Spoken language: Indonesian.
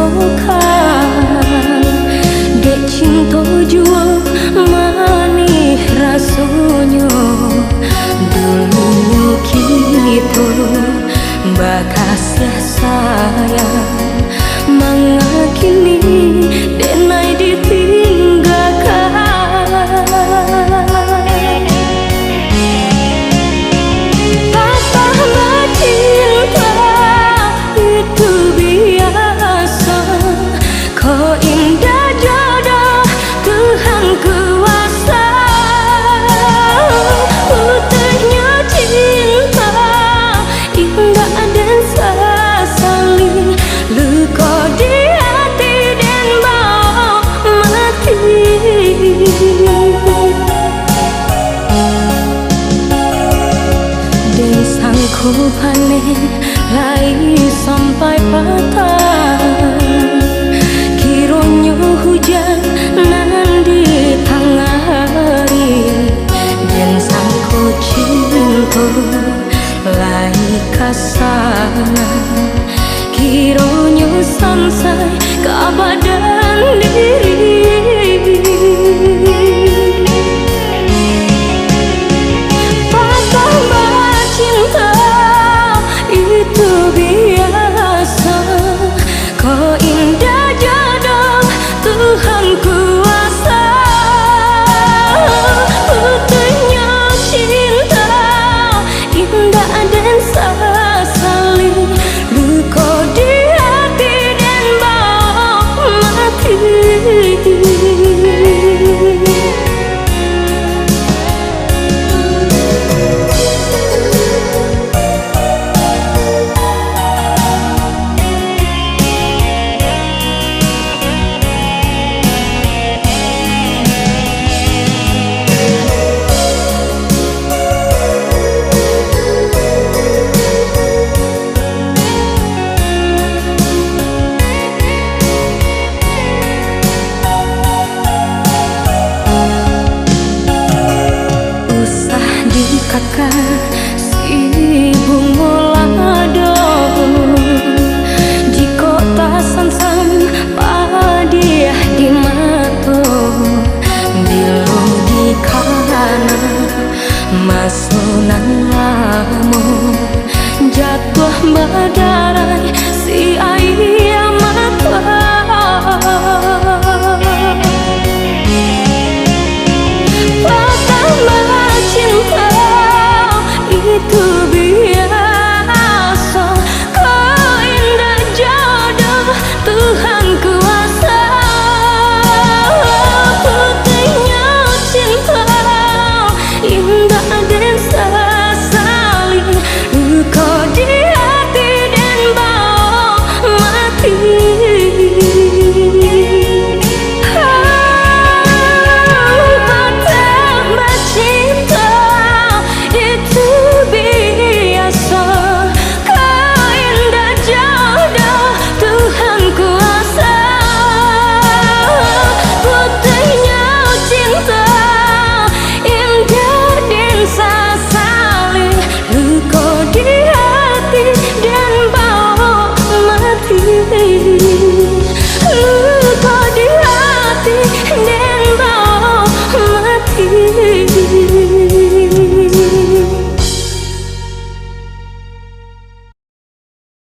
sokan dek cinta jua manis rasanya dulunya kita bakasih sayang mengakini denai ditinggalkan. Ku panen lai sampai patah, kiranya hujan nan di tengah hari, dan sangku cinta lai kasana, kiranya samsai keabadian diri. Kakak si bungolado jika tak sansang padiah di mato bilo di kana masunan lamo jatuh badarai